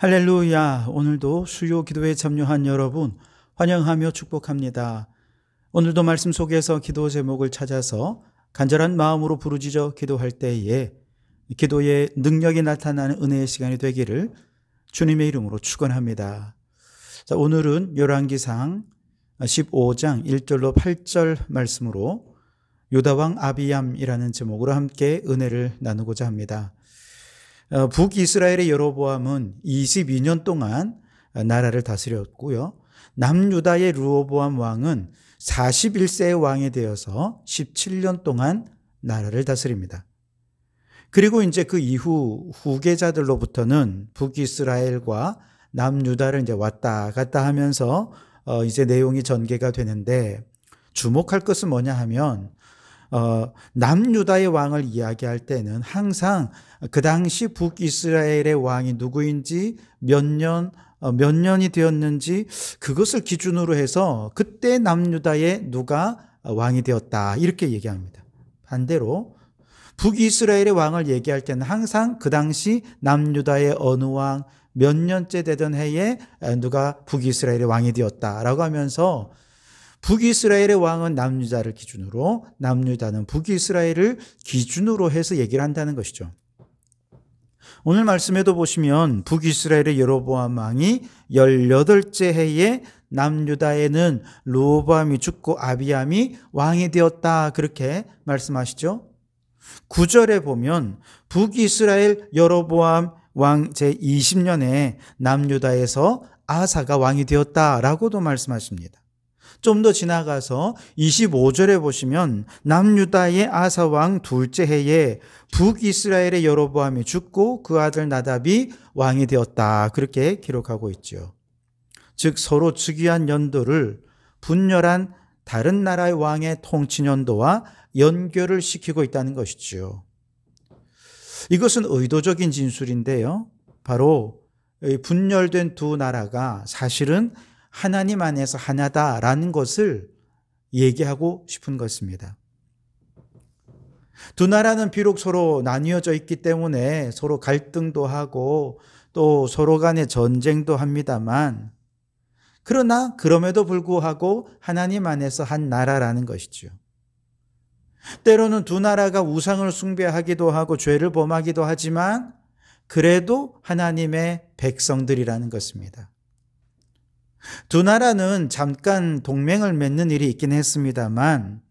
할렐루야. 오늘도 수요 기도에 참여한 여러분 환영하며 축복합니다. 오늘도 말씀 속에서 기도 제목을 찾아서 간절한 마음으로 부르짖어 기도할 때에 기도의 능력이 나타나는 은혜의 시간이 되기를 주님의 이름으로 축원합니다. 자, 오늘은 열왕기상 15장 1절로 8절 말씀으로 유다왕 아비얌이라는 제목으로 함께 은혜를 나누고자 합니다. 북이스라엘의 여로보암은 22년 동안 나라를 다스렸고요. 남유다의 르호보암 왕은 41세의 왕이 되어서 17년 동안 나라를 다스립니다. 그리고 이제 그 이후 후계자들로부터는 북이스라엘과 남유다를 이제 왔다 갔다 하면서 이제 내용이 전개가 되는데, 주목할 것은 뭐냐 하면 남유다의 왕을 이야기할 때는 항상 그 당시 북이스라엘의 왕이 누구인지 몇 년이 되었는지 그것을 기준으로 해서 그때 남유다에 누가 왕이 되었다 이렇게 얘기합니다. 반대로 북이스라엘의 왕을 얘기할 때는 항상 그 당시 남유다의 어느 왕 몇 년째 되던 해에 누가 북이스라엘의 왕이 되었다라고 하면서 북이스라엘의 왕은 남유다를 기준으로, 남유다는 북이스라엘을 기준으로 해서 얘기를 한다는 것이죠. 오늘 말씀에도 보시면 북이스라엘의 여로보암 왕이 18째 해에 남유다에는 르호보암이 죽고 아비암이 왕이 되었다 그렇게 말씀하시죠. 9절에 보면 북이스라엘 여로보암 왕 제20년에 남유다에서 아사가 왕이 되었다라고도 말씀하십니다. 좀 더 지나가서 25절에 보시면 남유다의 아사 왕 둘째 해에 북이스라엘의 여로보암이 죽고 그 아들 나답이 왕이 되었다 그렇게 기록하고 있죠. 즉 서로 즉위한 연도를 분열한 다른 나라의 왕의 통치 연도와 연결을 시키고 있다는 것이죠. 이것은 의도적인 진술인데요. 바로 분열된 두 나라가 사실은 하나님 안에서 하나다라는 것을 얘기하고 싶은 것입니다. 두 나라는 비록 서로 나뉘어져 있기 때문에 서로 갈등도 하고 또 서로 간에 전쟁도 합니다만, 그러나 그럼에도 불구하고 하나님 안에서 한 나라라는 것이죠. 때로는 두 나라가 우상을 숭배하기도 하고 죄를 범하기도 하지만 그래도 하나님의 백성들이라는 것입니다. 두 나라는 잠깐 동맹을 맺는 일이 있긴 했습니다만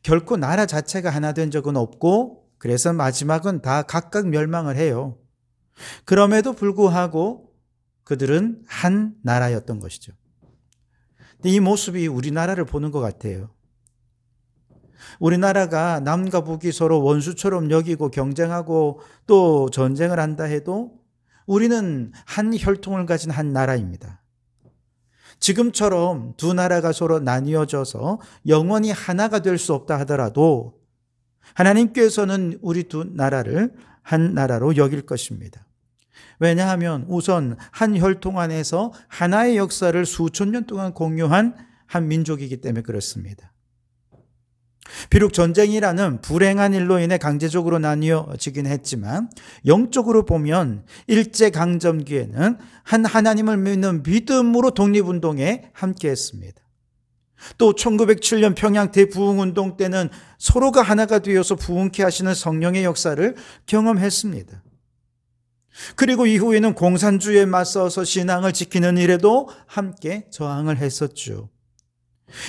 결코 나라 자체가 하나 된 적은 없고, 그래서 마지막은 다 각각 멸망을 해요. 그럼에도 불구하고 그들은 한 나라였던 것이죠. 이 모습이 우리나라를 보는 것 같아요. 우리나라가 남과 북이 서로 원수처럼 여기고 경쟁하고 또 전쟁을 한다 해도 우리는 한 혈통을 가진 한 나라입니다. 지금처럼 두 나라가 서로 나뉘어져서 영원히 하나가 될 수 없다 하더라도 하나님께서는 우리 두 나라를 한 나라로 여길 것입니다. 왜냐하면 우선 한 혈통 안에서 하나의 역사를 수천 년 동안 공유한 한 민족이기 때문에 그렇습니다. 비록 전쟁이라는 불행한 일로 인해 강제적으로 나뉘어지긴 했지만 영적으로 보면 일제강점기에는 한 하나님을 믿는 믿음으로 독립운동에 함께했습니다. 또 1907년 평양 대부흥운동 때는 서로가 하나가 되어서 부흥케 하시는 성령의 역사를 경험했습니다. 그리고 이후에는 공산주의에 맞서서 신앙을 지키는 일에도 함께 저항을 했었죠.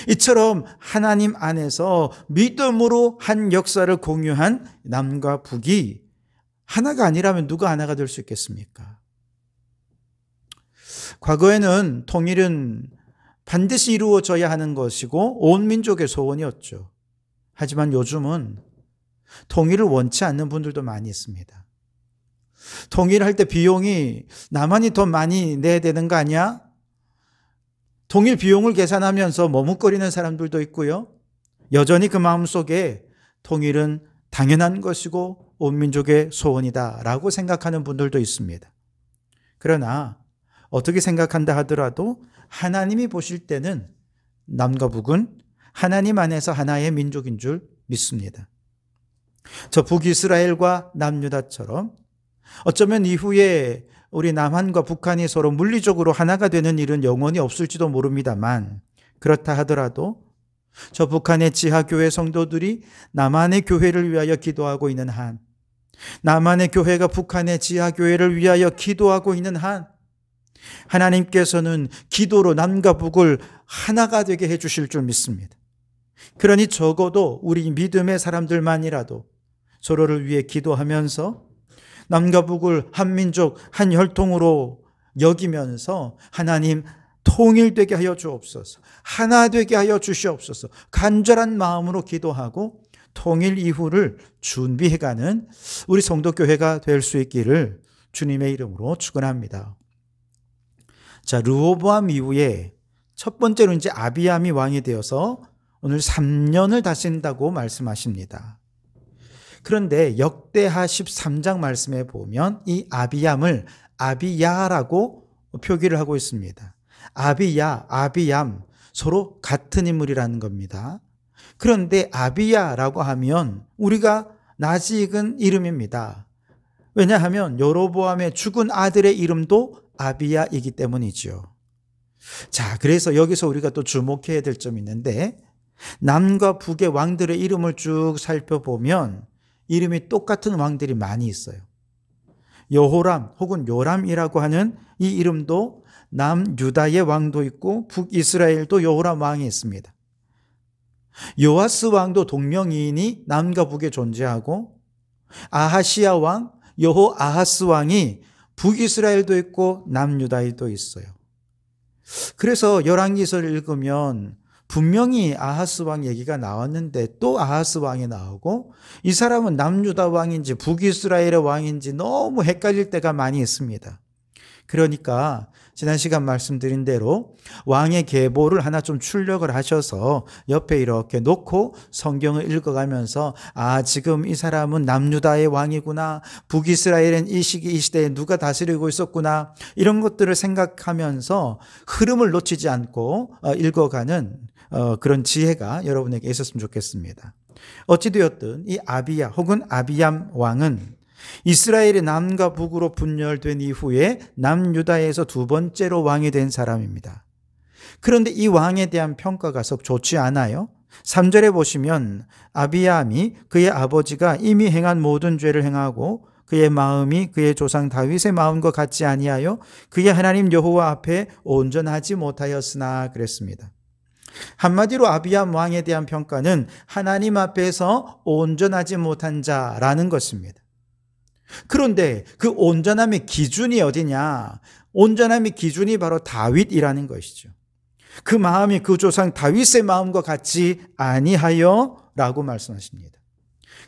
이처럼 하나님 안에서 믿음으로 한 역사를 공유한 남과 북이 하나가 아니라면 누가 하나가 될 수 있겠습니까? 과거에는 통일은 반드시 이루어져야 하는 것이고 온 민족의 소원이었죠. 하지만 요즘은 통일을 원치 않는 분들도 많이 있습니다. 통일할 때 비용이 나만이 더 많이 내야 되는 거 아니야? 통일 비용을 계산하면서 머뭇거리는 사람들도 있고요. 여전히 그 마음속에 통일은 당연한 것이고 온 민족의 소원이다라고 생각하는 분들도 있습니다. 그러나 어떻게 생각한다 하더라도 하나님이 보실 때는 남과 북은 하나님 안에서 하나의 민족인 줄 믿습니다. 저 북이스라엘과 남유다처럼 어쩌면 이후에 우리 남한과 북한이 서로 물리적으로 하나가 되는 일은 영원히 없을지도 모릅니다만, 그렇다 하더라도 저 북한의 지하교회 성도들이 남한의 교회를 위하여 기도하고 있는 한, 남한의 교회가 북한의 지하교회를 위하여 기도하고 있는 한, 하나님께서는 기도로 남과 북을 하나가 되게 해주실 줄 믿습니다. 그러니 적어도 우리 믿음의 사람들만이라도 서로를 위해 기도하면서 남과 북을 한 민족, 한 혈통으로 여기면서 하나님 통일되게 하여 주옵소서, 하나 되게 하여 주시옵소서, 간절한 마음으로 기도하고 통일 이후를 준비해가는 우리 성도교회가 될 수 있기를 주님의 이름으로 축원합니다. 자, 르호보암 이후에 첫 번째로 이제 아비암이 왕이 되어서 오늘 3년을 다스린다고 말씀하십니다. 그런데 역대하 13장 말씀에 보면 이 아비암을 아비야라고 표기를 하고 있습니다. 아비야, 아비암 서로 같은 인물이라는 겁니다. 그런데 아비야라고 하면 우리가 낯익은 이름입니다. 왜냐하면 여로보암의 죽은 아들의 이름도 아비야이기 때문이죠. 자, 그래서 여기서 우리가 또 주목해야 될 점이 있는데, 남과 북의 왕들의 이름을 쭉 살펴보면 이름이 똑같은 왕들이 많이 있어요. 여호람 혹은 요람이라고 하는 이 이름도 남유다의 왕도 있고 북이스라엘도 여호람 왕이 있습니다. 요아스 왕도 동명이인이 남과 북에 존재하고, 아하시야 왕, 여호 아하스 왕이 북이스라엘도 있고 남유다에도 있어요. 그래서 열왕기서를 읽으면 분명히 아하스 왕 얘기가 나왔는데 또 아하스 왕이 나오고, 이 사람은 남유다 왕인지 북이스라엘의 왕인지 너무 헷갈릴 때가 많이 있습니다. 그러니까 지난 시간 말씀드린 대로 왕의 계보를 하나 좀 출력을 하셔서 옆에 이렇게 놓고 성경을 읽어가면서, 아, 지금 이 사람은 남유다의 왕이구나, 북이스라엘은 이 시기 이 시대에 누가 다스리고 있었구나, 이런 것들을 생각하면서 흐름을 놓치지 않고 읽어가는 그런 지혜가 여러분에게 있었으면 좋겠습니다. 어찌되었든 이 아비야 혹은 아비암 왕은 이스라엘이 남과 북으로 분열된 이후에 남유다에서 두 번째로 왕이 된 사람입니다. 그런데 이 왕에 대한 평가가 썩 좋지 않아요. 3절에 보시면 아비암이 그의 아버지가 이미 행한 모든 죄를 행하고 그의 마음이 그의 조상 다윗의 마음과 같지 아니하여 그의 하나님 여호와 앞에 온전하지 못하였으나 그랬습니다. 한마디로 아비암 왕에 대한 평가는 하나님 앞에서 온전하지 못한 자라는 것입니다. 그런데 그 온전함의 기준이 어디냐? 온전함의 기준이 바로 다윗이라는 것이죠. 그 마음이 그 조상 다윗의 마음과 같지 아니하여 라고 말씀하십니다.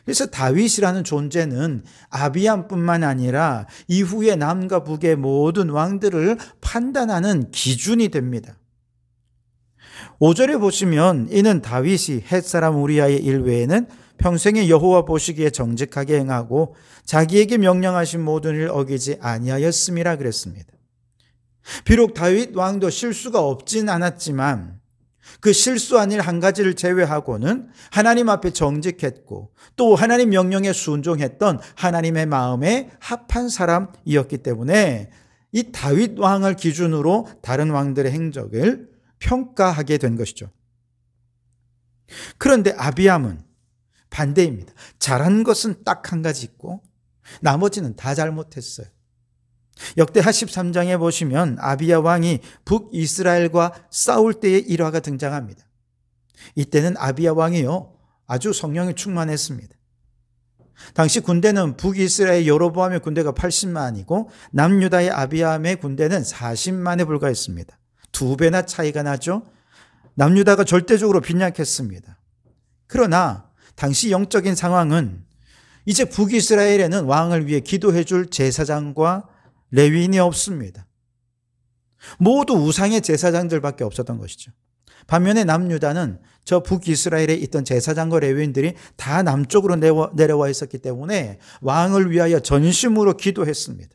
그래서 다윗이라는 존재는 아비암뿐만 아니라 이후에 남과 북의 모든 왕들을 판단하는 기준이 됩니다. 5절에 보시면 이는 다윗이 헷사람 우리아의 일 외에는 평생에 여호와 보시기에 정직하게 행하고 자기에게 명령하신 모든 일을 어기지 아니하였음이라 그랬습니다. 비록 다윗 왕도 실수가 없진 않았지만 그 실수한 일 한 가지를 제외하고는 하나님 앞에 정직했고 또 하나님 명령에 순종했던 하나님의 마음에 합한 사람이었기 때문에 이 다윗 왕을 기준으로 다른 왕들의 행적을 평가하게 된 것이죠. 그런데 아비암은 반대입니다. 잘한 것은 딱 한 가지 있고 나머지는 다 잘못했어요. 역대하 13장에 보시면 아비야 왕이 북이스라엘과 싸울 때의 일화가 등장합니다. 이때는 아비야 왕이요, 아주 성령이 충만했습니다. 당시 군대는 북이스라엘 여로보암의 군대가 80만이고 남유다의 아비암의 군대는 40만에 불과했습니다. 2배나 차이가 나죠. 남유다가 절대적으로 빈약했습니다. 그러나 당시 영적인 상황은 이제 북이스라엘에는 왕을 위해 기도해 줄 제사장과 레위인이 없습니다. 모두 우상의 제사장들밖에 없었던 것이죠. 반면에 남유다는 저 북이스라엘에 있던 제사장과 레위인들이 다 남쪽으로 내려와 있었기 때문에 왕을 위하여 전심으로 기도했습니다.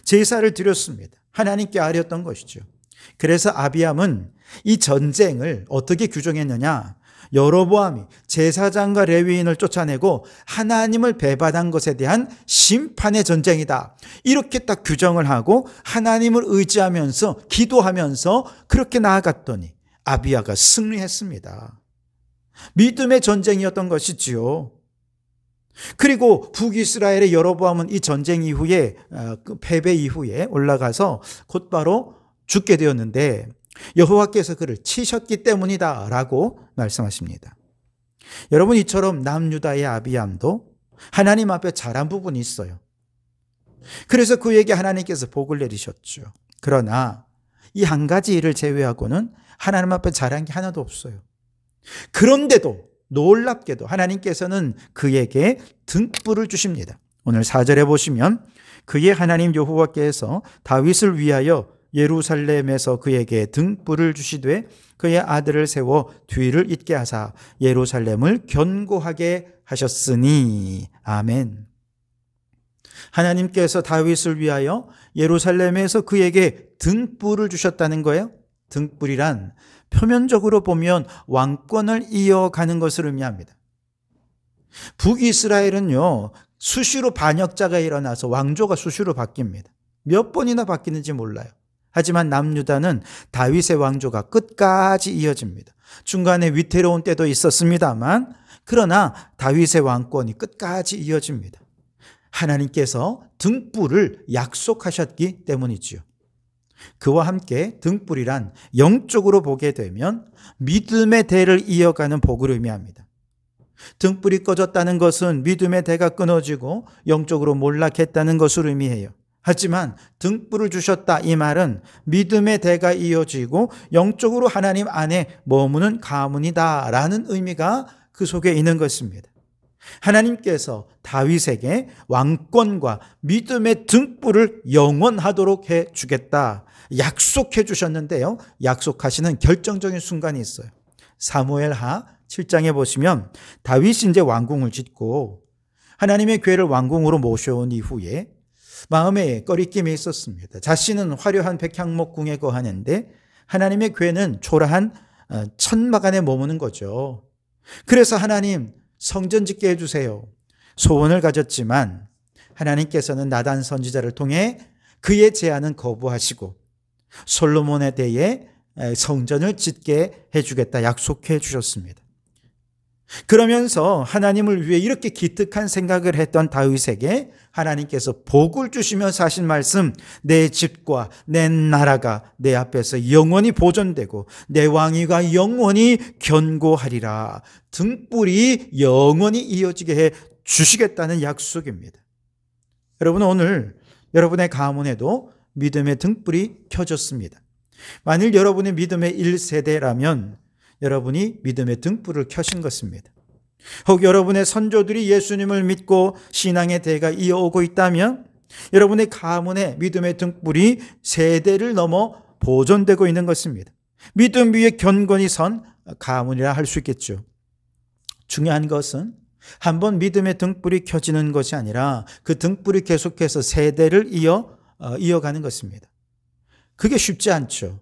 제사를 드렸습니다. 하나님께 아뢰었던 것이죠. 그래서 아비암은 이 전쟁을 어떻게 규정했느냐? 여로보암이 제사장과 레위인을 쫓아내고 하나님을 배반한 것에 대한 심판의 전쟁이다. 이렇게 딱 규정을 하고 하나님을 의지하면서 기도하면서 그렇게 나아갔더니 아비야가 승리했습니다. 믿음의 전쟁이었던 것이지요. 그리고 북이스라엘의 여로보암은 이 전쟁 이후에 패배 이후에 올라가서 곧바로 죽게 되었는데 여호와께서 그를 치셨기 때문이다 라고 말씀하십니다. 여러분, 이처럼 남유다의 아비암도 하나님 앞에 잘한 부분이 있어요. 그래서 그에게 하나님께서 복을 내리셨죠. 그러나 이 한 가지 일을 제외하고는 하나님 앞에 잘한 게 하나도 없어요. 그런데도 놀랍게도 하나님께서는 그에게 등불을 주십니다. 오늘 4절에 보시면 그의 하나님 여호와께서 다윗을 위하여 예루살렘에서 그에게 등불을 주시되 그의 아들을 세워 뒤를 잇게 하사 예루살렘을 견고하게 하셨으니. 아멘. 하나님께서 다윗을 위하여 예루살렘에서 그에게 등불을 주셨다는 거예요. 등불이란 표면적으로 보면 왕권을 이어가는 것을 의미합니다. 북이스라엘은요, 수시로 반역자가 일어나서 왕조가 수시로 바뀝니다. 몇 번이나 바뀌는지 몰라요. 하지만 남유다는 다윗의 왕조가 끝까지 이어집니다. 중간에 위태로운 때도 있었습니다만 그러나 다윗의 왕권이 끝까지 이어집니다. 하나님께서 등불을 약속하셨기 때문이지요. 그와 함께 등불이란 영적으로 보게 되면 믿음의 대를 이어가는 복을 의미합니다. 등불이 꺼졌다는 것은 믿음의 대가 끊어지고 영적으로 몰락했다는 것을 의미해요. 하지만 등불을 주셨다 이 말은 믿음의 대가 이어지고 영적으로 하나님 안에 머무는 가문이다 라는 의미가 그 속에 있는 것입니다. 하나님께서 다윗에게 왕권과 믿음의 등불을 영원하도록 해주겠다 약속해 주셨는데요. 약속하시는 결정적인 순간이 있어요. 사무엘하 7장에 보시면 다윗이 이제 왕궁을 짓고 하나님의 교회를 왕궁으로 모셔온 이후에 마음에 꺼리낌이 있었습니다. 자신은 화려한 백향목궁에 거하는데 하나님의 교회는 초라한 천막 안에 머무는 거죠. 그래서 하나님 성전 짓게 해주세요. 소원을 가졌지만 하나님께서는 나단 선지자를 통해 그의 제안은 거부하시고 솔로몬에 대해 성전을 짓게 해주겠다 약속해 주셨습니다. 그러면서 하나님을 위해 이렇게 기특한 생각을 했던 다윗에게 하나님께서 복을 주시면서 하신 말씀, 내 집과 내 나라가 내 앞에서 영원히 보존되고 내 왕위가 영원히 견고하리라. 등불이 영원히 이어지게 해 주시겠다는 약속입니다. 여러분, 오늘 여러분의 가문에도 믿음의 등불이 켜졌습니다. 만일 여러분의 믿음의 1세대라면 여러분이 믿음의 등불을 켜신 것입니다. 혹 여러분의 선조들이 예수님을 믿고 신앙의 대가 이어오고 있다면 여러분의 가문에 믿음의 등불이 세대를 넘어 보존되고 있는 것입니다. 믿음 위에 견고히 선 가문이라 할 수 있겠죠. 중요한 것은 한번 믿음의 등불이 켜지는 것이 아니라 그 등불이 계속해서 세대를 이어가는 것입니다. 그게 쉽지 않죠.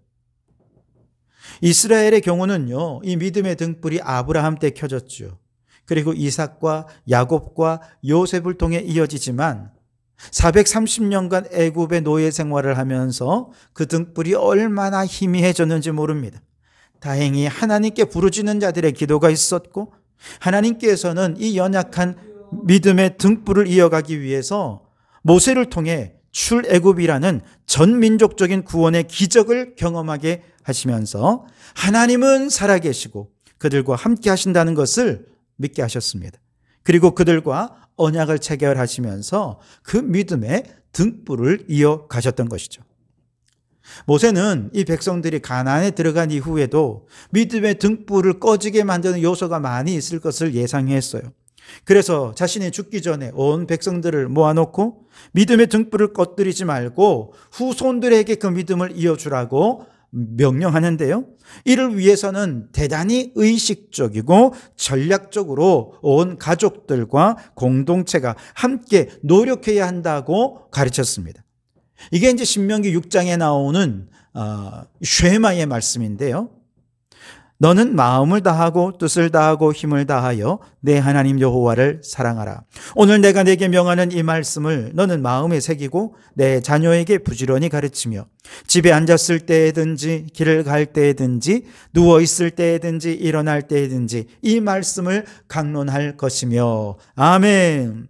이스라엘의 경우는요, 이 믿음의 등불이 아브라함 때 켜졌죠. 그리고 이삭과 야곱과 요셉을 통해 이어지지만 430년간 애굽의 노예 생활을 하면서 그 등불이 얼마나 희미해졌는지 모릅니다. 다행히 하나님께 부르짖는 자들의 기도가 있었고 하나님께서는 이 연약한 믿음의 등불을 이어가기 위해서 모세를 통해 출애굽이라는 전민족적인 구원의 기적을 경험하게 하시면서 하나님은 살아계시고 그들과 함께 하신다는 것을 믿게 하셨습니다. 그리고 그들과 언약을 체결하시면서 그 믿음의 등불을 이어가셨던 것이죠. 모세는 이 백성들이 가나안에 들어간 이후에도 믿음의 등불을 꺼지게 만드는 요소가 많이 있을 것을 예상했어요. 그래서 자신이 죽기 전에 온 백성들을 모아놓고 믿음의 등불을 꺼뜨리지 말고 후손들에게 그 믿음을 이어주라고 명령하는데요. 이를 위해서는 대단히 의식적이고 전략적으로 온 가족들과 공동체가 함께 노력해야 한다고 가르쳤습니다. 이게 이제 신명기 6장에 나오는 쉐마의 말씀인데요. 너는 마음을 다하고 뜻을 다하고 힘을 다하여 내 하나님 여호와를 사랑하라. 오늘 내가 내게 명하는 이 말씀을 너는 마음에 새기고 내 자녀에게 부지런히 가르치며 집에 앉았을 때에든지 길을 갈 때에든지 누워 있을 때에든지 일어날 때에든지 이 말씀을 강론할 것이며. 아멘.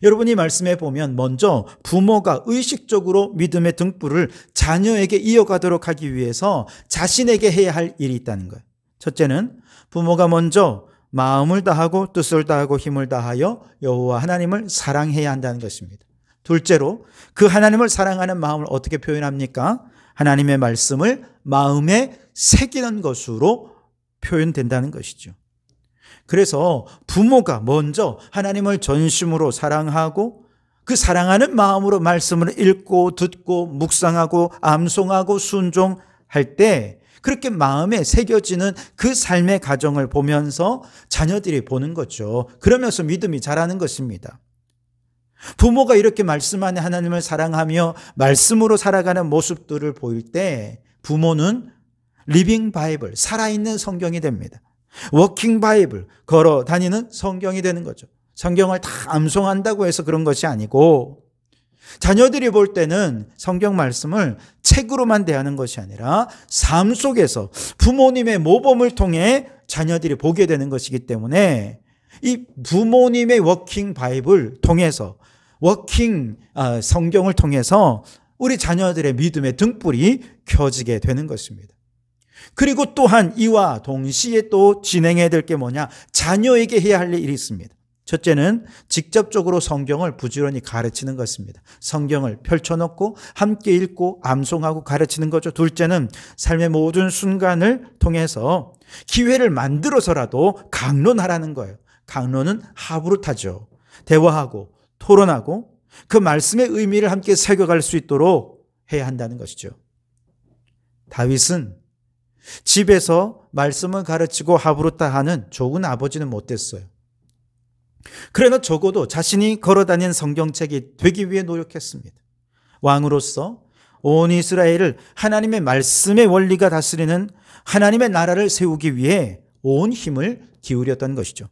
여러분, 이 말씀에 보면 먼저 부모가 의식적으로 믿음의 등불을 자녀에게 이어가도록 하기 위해서 자신에게 해야 할 일이 있다는 거예요. 첫째는 부모가 먼저 마음을 다하고 뜻을 다하고 힘을 다하여 여호와 하나님을 사랑해야 한다는 것입니다. 둘째로 그 하나님을 사랑하는 마음을 어떻게 표현합니까? 하나님의 말씀을 마음에 새기는 것으로 표현된다는 것이죠. 그래서 부모가 먼저 하나님을 전심으로 사랑하고 그 사랑하는 마음으로 말씀을 읽고 듣고 묵상하고 암송하고 순종할 때 그렇게 마음에 새겨지는 그 삶의 과정을 보면서 자녀들이 보는 거죠. 그러면서 믿음이 자라는 것입니다. 부모가 이렇게 말씀 안에 하나님을 사랑하며 말씀으로 살아가는 모습들을 보일 때 부모는 리빙 바이블, 살아있는 성경이 됩니다. 워킹 바이블, 걸어 다니는 성경이 되는 거죠. 성경을 다 암송한다고 해서 그런 것이 아니고 자녀들이 볼 때는 성경 말씀을 책으로만 대하는 것이 아니라 삶 속에서 부모님의 모범을 통해 자녀들이 보게 되는 것이기 때문에 이 부모님의 워킹 바이블 통해서 성경을 통해서 우리 자녀들의 믿음의 등불이 켜지게 되는 것입니다. 그리고 또한 이와 동시에 또 진행해야 될 게 뭐냐? 자녀에게 해야 할 일이 있습니다. 첫째는 직접적으로 성경을 부지런히 가르치는 것입니다. 성경을 펼쳐놓고 함께 읽고 암송하고 가르치는 거죠. 둘째는 삶의 모든 순간을 통해서 기회를 만들어서라도 강론하라는 거예요. 강론은 하부릇하죠. 대화하고 토론하고 그 말씀의 의미를 함께 새겨갈 수 있도록 해야 한다는 것이죠. 다윗은 집에서 말씀을 가르치고 하부릇하는 좋은 아버지는 못됐어요. 그러나 적어도 자신이 걸어다닌 성경책이 되기 위해 노력했습니다. 왕으로서 온 이스라엘을 하나님의 말씀의 원리가 다스리는 하나님의 나라를 세우기 위해 온 힘을 기울였던 것이죠.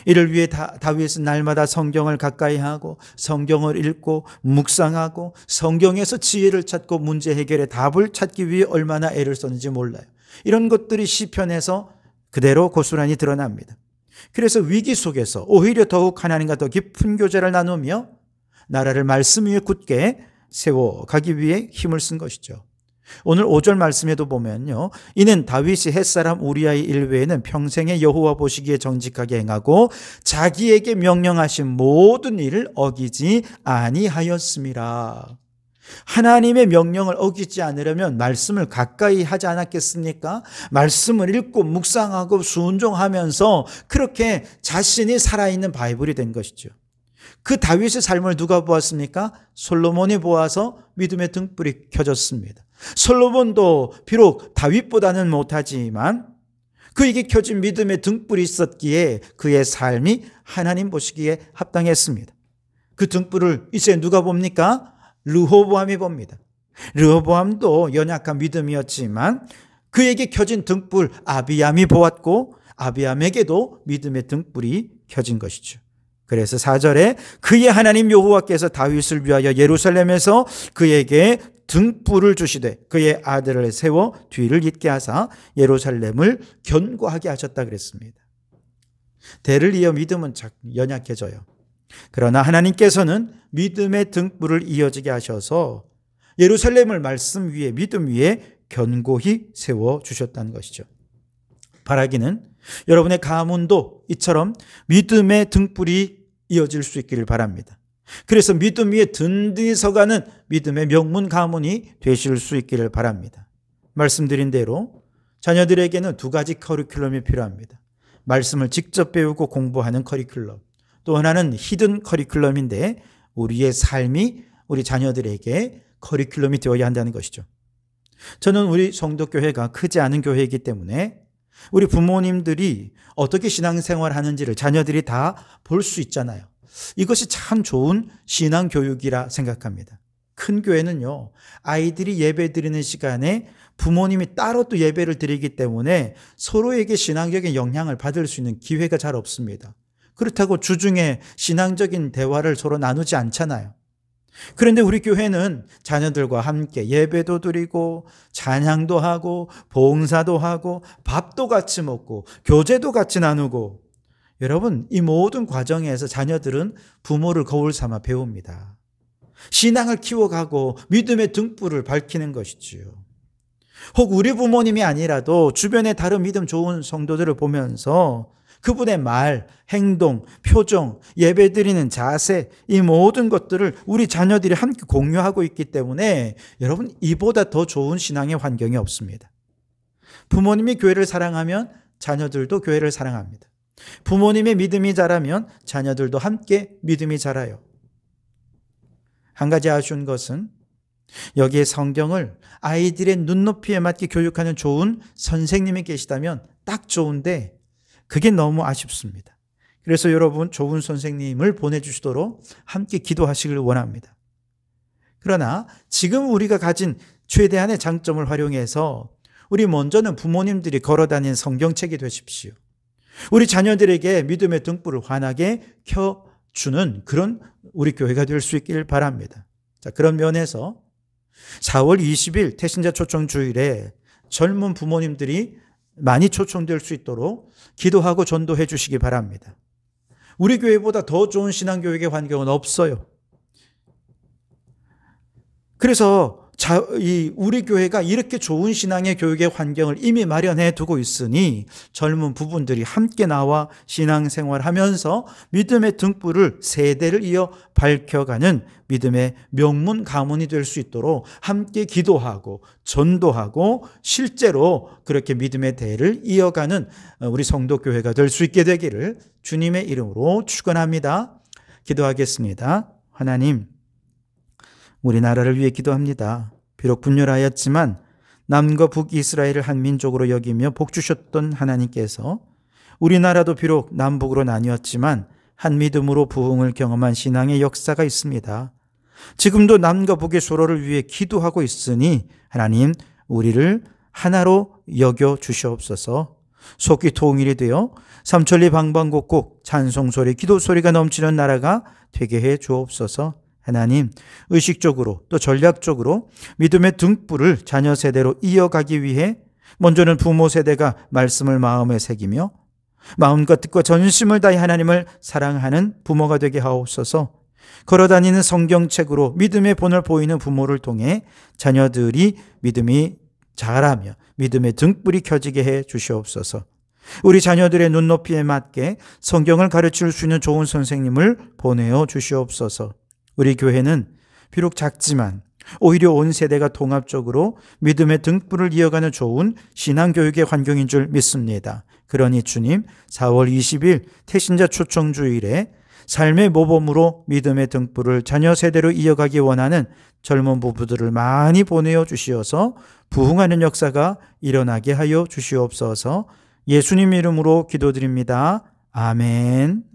이를 위해 다윗은 날마다 성경을 가까이 하고 성경을 읽고 묵상하고 성경에서 지혜를 찾고 문제 해결의 답을 찾기 위해 얼마나 애를 썼는지 몰라요. 이런 것들이 시편에서 그대로 고스란히 드러납니다. 그래서 위기 속에서 오히려 더욱 하나님과 더 깊은 교제를 나누며 나라를 말씀 위에 굳게 세워가기 위해 힘을 쓴 것이죠. 오늘 5절 말씀에도 보면요, 이는 다윗이 햇사람 우리아의 일 외에는 평생에 여호와 보시기에 정직하게 행하고 자기에게 명령하신 모든 일을 어기지 아니하였음이라. 하나님의 명령을 어기지 않으려면 말씀을 가까이 하지 않았겠습니까? 말씀을 읽고 묵상하고 순종하면서 그렇게 자신이 살아있는 바이블이 된 것이죠. 그 다윗의 삶을 누가 보았습니까? 솔로몬이 보아서 믿음의 등불이 켜졌습니다. 솔로몬도 비록 다윗보다는 못하지만 그에게 켜진 믿음의 등불이 있었기에 그의 삶이 하나님 보시기에 합당했습니다. 그 등불을 이제 누가 봅니까? 르호보암이 봅니다. 르호보암도 연약한 믿음이었지만 그에게 켜진 등불 아비암이 보았고 아비암에게도 믿음의 등불이 켜진 것이죠. 그래서 4절에 그의 하나님 여호와께서 다윗을 위하여 예루살렘에서 그에게 등불을 주시되 그의 아들을 세워 뒤를 잇게 하사 예루살렘을 견고하게 하셨다 그랬습니다. 대를 이어 믿음은 연약해져요. 그러나 하나님께서는 믿음의 등불을 이어지게 하셔서 예루살렘을 말씀 위에 믿음 위에 견고히 세워주셨다는 것이죠. 바라기는 여러분의 가문도 이처럼 믿음의 등불이 이어질 수 있기를 바랍니다. 그래서 믿음 위에 든든히 서가는 믿음의 명문 가문이 되실 수 있기를 바랍니다. 말씀드린 대로 자녀들에게는 두 가지 커리큘럼이 필요합니다. 말씀을 직접 배우고 공부하는 커리큘럼, 또 하나는 히든 커리큘럼인데 우리의 삶이 우리 자녀들에게 커리큘럼이 되어야 한다는 것이죠. 저는 우리 성도교회가 크지 않은 교회이기 때문에 우리 부모님들이 어떻게 신앙생활을 하는지를 자녀들이 다 볼 수 있잖아요. 이것이 참 좋은 신앙교육이라 생각합니다. 큰 교회는요, 아이들이 예배 드리는 시간에 부모님이 따로 또 예배를 드리기 때문에 서로에게 신앙적인 영향을 받을 수 있는 기회가 잘 없습니다. 그렇다고 주중에 신앙적인 대화를 서로 나누지 않잖아요. 그런데 우리 교회는 자녀들과 함께 예배도 드리고 찬양도 하고 봉사도 하고 밥도 같이 먹고 교제도 같이 나누고, 여러분, 이 모든 과정에서 자녀들은 부모를 거울 삼아 배웁니다. 신앙을 키워가고 믿음의 등불을 밝히는 것이지요. 혹 우리 부모님이 아니라도 주변의 다른 믿음 좋은 성도들을 보면서 그분의 말, 행동, 표정, 예배드리는 자세, 이 모든 것들을 우리 자녀들이 함께 공유하고 있기 때문에 여러분, 이보다 더 좋은 신앙의 환경이 없습니다. 부모님이 교회를 사랑하면 자녀들도 교회를 사랑합니다. 부모님의 믿음이 자라면 자녀들도 함께 믿음이 자라요. 한 가지 아쉬운 것은 여기에 성경을 아이들의 눈높이에 맞게 교육하는 좋은 선생님이 계시다면 딱 좋은데 그게 너무 아쉽습니다. 그래서 여러분, 좋은 선생님을 보내주시도록 함께 기도하시길 원합니다. 그러나 지금 우리가 가진 최대한의 장점을 활용해서 우리 먼저는 부모님들이 걸어다니는 성경책이 되십시오. 우리 자녀들에게 믿음의 등불을 환하게 켜주는 그런 우리 교회가 될 수 있길 바랍니다. 자, 그런 면에서 4월 20일 태신자 초청 주일에 젊은 부모님들이 많이 초청될 수 있도록 기도하고 전도해 주시기 바랍니다. 우리 교회보다 더 좋은 신앙교육의 환경은 없어요. 그래서 우리 교회가 이렇게 좋은 신앙의 교육의 환경을 이미 마련해 두고 있으니 젊은 부분들이 함께 나와 신앙생활하면서 믿음의 등불을 세대를 이어 밝혀가는 믿음의 명문 가문이 될 수 있도록 함께 기도하고 전도하고 실제로 그렇게 믿음의 대를 이어가는 우리 성도교회가 될 수 있게 되기를 주님의 이름으로 축원합니다. 기도하겠습니다. 하나님, 우리나라를 위해 기도합니다. 비록 분열하였지만 남과 북이스라엘을 한 민족으로 여기며 복주셨던 하나님께서 우리나라도 비록 남북으로 나뉘었지만 한 믿음으로 부흥을 경험한 신앙의 역사가 있습니다. 지금도 남과 북의 수로를 위해 기도하고 있으니 하나님, 우리를 하나로 여겨 주시옵소서. 속기 통일이 되어 삼천리 방방곡곡 찬송소리, 기도소리가 넘치는 나라가 되게 해 주옵소서. 하나님, 의식적으로 또 전략적으로 믿음의 등불을 자녀 세대로 이어가기 위해 먼저는 부모 세대가 말씀을 마음에 새기며 마음과 뜻과 전심을 다해 하나님을 사랑하는 부모가 되게 하옵소서. 걸어다니는 성경책으로 믿음의 본을 보이는 부모를 통해 자녀들이 믿음이 자라며 믿음의 등불이 켜지게 해 주시옵소서. 우리 자녀들의 눈높이에 맞게 성경을 가르칠 수 있는 좋은 선생님을 보내어 주시옵소서. 우리 교회는 비록 작지만 오히려 온 세대가 통합적으로 믿음의 등불을 이어가는 좋은 신앙교육의 환경인 줄 믿습니다. 그러니 주님, 4월 20일 태신자 초청주일에 삶의 모범으로 믿음의 등불을 자녀 세대로 이어가기 원하는 젊은 부부들을 많이 보내어 주시어서 부흥하는 역사가 일어나게 하여 주시옵소서. 예수님 이름으로 기도드립니다. 아멘.